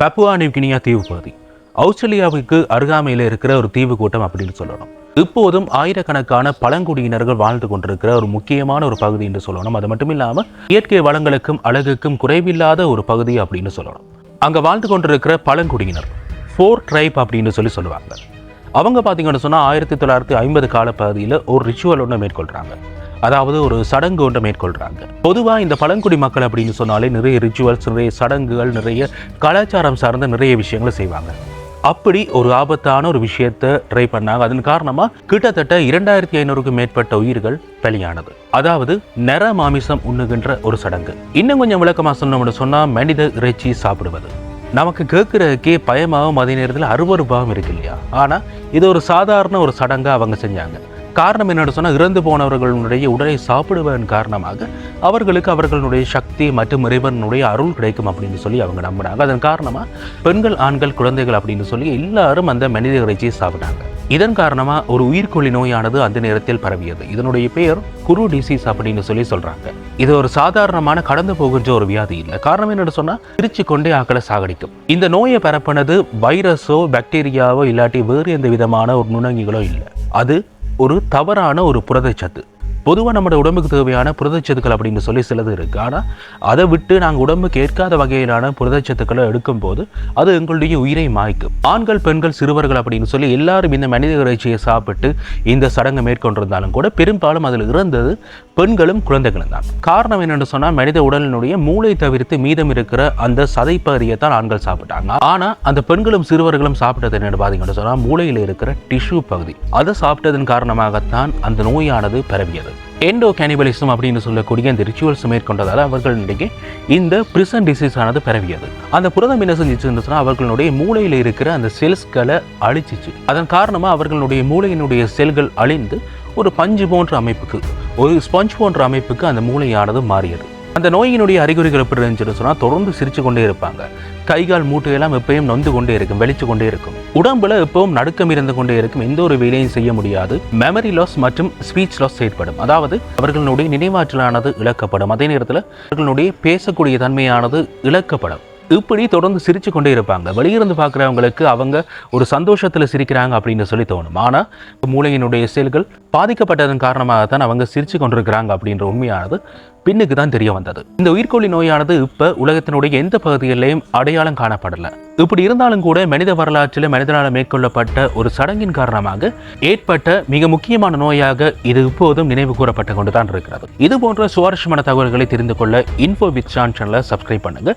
Papua New Guinea தீவு பகுதி ஆஸ்திரேலியாவுக்கு அருகாமையில் இருக்கிற ஒரு தீவு கூட்டம் அப்படின்னு சொல்லணும். இப்போதும் ஆயிரக்கணக்கான பழங்குடியினர்கள் வாழ்ந்து கொண்டிருக்கிற ஒரு முக்கியமான ஒரு பகுதி என்று சொல்லணும். அது மட்டும் இல்லாமல் இயற்கை வளங்களுக்கும் அழகுக்கும் குறைவில்லாத ஒரு பகுதி அப்படின்னு சொல்லணும். அங்கே வாழ்ந்து கொண்டிருக்கிற பழங்குடியினர் ஃபோர் ட்ரைப் அப்படின்னு சொல்லுவாங்க. அவங்க பார்த்தீங்கன்னு சொன்னால் 1950 காலப்பகுதியில் ஒரு ரிச்சுவல் ஒன்று மேற்கொள்கிறாங்க. அதாவது ஒரு சடங்கு ஒன்றை மேற்கொள்கிறாங்க. பொதுவாக இந்த பழங்குடி மக்கள் அப்படின்னு சொன்னாலே நிறைய ரிச்சுவல்ஸ், நிறைய சடங்குகள், நிறைய கலாச்சாரம் சார்ந்த நிறைய விஷயங்களை செய்வாங்க. அப்படி ஒரு ஆபத்தான ஒரு விஷயத்தை ட்ரை பண்ணாங்க. அதன் காரணமாக கிட்டத்தட்ட 2500க்கும் மேற்பட்ட உயிர்கள் பலியானது. அதாவது நர மாமிசம் உண்ணுகின்ற ஒரு சடங்கு. இன்னும் கொஞ்சம் விளக்கமாக சொன்னோம்னு சொன்னால் மனித இறைச்சி சாப்பிடுவது. நமக்கு கேட்குறதுக்கே பயமாகவும் அதே நேரத்தில் அருவருப்பாகவும் இருக்கு இல்லையா? ஆனால் இது ஒரு சாதாரண ஒரு சடங்காக அவங்க செஞ்சாங்க. காரணம் என்னென்னு சொன்னால், இறந்து போனவர்களுடைய உடலை சாப்பிடுவதன் காரணமாக அவர்களுக்கு அவர்களுடைய சக்தி மற்றும் இறைவனுடைய அருள் கிடைக்கும் அப்படின்னு சொல்லி அவங்க நம்பினாங்க. அதன் காரணமாக பெண்கள், ஆண்கள், குழந்தைகள் அப்படின்னு சொல்லி எல்லாரும் அந்த மனித இறைச்சியை சாப்பிட்டாங்க. இதன் காரணமாக ஒரு உயிர்கொல்லி நோயானது அந்த நேரத்தில் பரவியது. இதனுடைய பெயர் குரு டிசீஸ் அப்படின்னு சொல்கிறாங்க. இது ஒரு சாதாரணமான கடந்து போகின்ற ஒரு வியாதி இல்லை. காரணம் என்னென்னு சொன்னால், பிரித்து கொண்டே ஆக்களை சாகடிக்கும். இந்த நோயை பரப்பினது வைரஸோ பாக்டீரியாவோ இல்லாட்டி வேறு எந்த விதமான ஒரு நுணங்கிகளோ இல்லை. அது ஒரு தவறான ஒரு புரதச்சத்து. பொதுவாக நம்மளோட உடம்புக்கு தேவையான புரதச்சத்துக்கள் அப்படின்னு சொல்லி சிலது இருக்குது. ஆனால் அதை விட்டு நாங்கள் உடம்புக்கு ஏற்காத வகையிலான புரதச்சத்துக்களை எடுக்கும் போது அது எங்களுடைய உயிரை மாய்க்கும். ஆண்கள், பெண்கள், சிறுவர்கள் அப்படின்னு சொல்லி எல்லாரும் இந்த மனித இறைச்சியை சாப்பிட்டு இந்த சடங்கை மேற்கொண்டிருந்தாலும் கூட பெரும்பாலும் அதில் இறந்தது பெண்களும் குழந்தைகளும் தான். காரணம் என்னென்னு சொன்னால், மனித உடலினுடைய மூளை தவிர்த்து மீதம் இருக்கிற அந்த சதைப்பகுதியை தான் ஆண்கள் சாப்பிட்டாங்க. ஆனால் அந்த பெண்களும் சிறுவர்களும் சாப்பிட்டது என்னென்னு பார்த்தீங்கன்னு சொன்னால், மூளையில் இருக்கிற டிஷ்யூ பகுதி. அதை சாப்பிட்டதன் காரணமாகத்தான் அந்த நோயானது பரவியது. எண்டோ கேனிபலிசம் அப்படின்னு சொல்லக்கூடிய இந்த ரிச்சுவல்ஸ் மேற்கொண்டதால் அவர்களுடைய இந்த பிரிசன் டிசீஸ் ஆனது பரவியது. அந்த புரதம் என்ன செஞ்சிச்சுன்னு சொன்னால், அவர்களுடைய மூளையில் இருக்கிற அந்த செல்ஸ்களை அழிச்சிச்சு. அதன் காரணமாக அவர்களுடைய மூளையினுடைய செல்கள் அழிந்து ஒரு பஞ்சு போன்ற அமைப்புக்கு, ஒரு ஸ்பஞ்ச் போன்ற அமைப்புக்கு அந்த மூளையானது மாறியது. அந்த நோயினுடைய அறிகுறிகள் எப்படி இருந்துச்சுன்னு சொன்னால், தொடர்ந்து சிரிச்சு கொண்டே இருப்பாங்க. கைகால் மூட்டையெல்லாம் எப்பயும் நொந்து கொண்டே இருக்கும், வெளிச்சு கொண்டே இருக்கும். உடம்புல எப்பவும் நடுக்கம் இருந்து கொண்டே இருக்கும். எந்த ஒரு வேலையும் செய்ய முடியாது. மெமரி லாஸ் மற்றும் ஸ்பீச் லாஸ் ஏற்படும். அதாவது அவர்களுடைய நினைவாற்றலானது இழக்கப்படும். அதே நேரத்தில் அவர்களுடைய பேசக்கூடிய தன்மையானது இழக்கப்படும். இப்படி தொடர்ந்து சிரிச்சு கொண்டே இருப்பாங்க. வெளியிருந்து பார்க்குறவங்களுக்கு அவங்க ஒரு சந்தோஷத்தில் சிரிக்கிறாங்க அப்படின்னு சொல்லி தோணும். ஆனால் மூளையினுடைய செல்கள் பாதிக்கப்பட்டதன் காரணமாகத்தான் அவங்க சிரிச்சு கொண்டிருக்கிறாங்க அப்படின்ற உண்மையானது பின்னுக்கு தான் தெரிய வந்தது. இந்த உயிர்கொல்லி நோயானது இப்போ உலகத்தினுடைய எந்த பகுதிகளிலையும் அடையாளம் காணப்படலை. இப்படி இருந்தாலும் கூட மனித வரலாற்றில் மனிதனால் மேற்கொள்ளப்பட்ட ஒரு சடங்கின் காரணமாக ஏற்பட்ட மிக முக்கியமான நோயாக இது இப்போதும் நினைவு கூறப்பட்டு கொண்டு தான் இருக்கிறது. இது போன்ற சுவாரஸ்யமான தகவல்களை தெரிந்து கொள்ள இன்ஃபோ வித் ஷான் சேனலை சப்ஸ்கிரைப் பண்ணுங்க.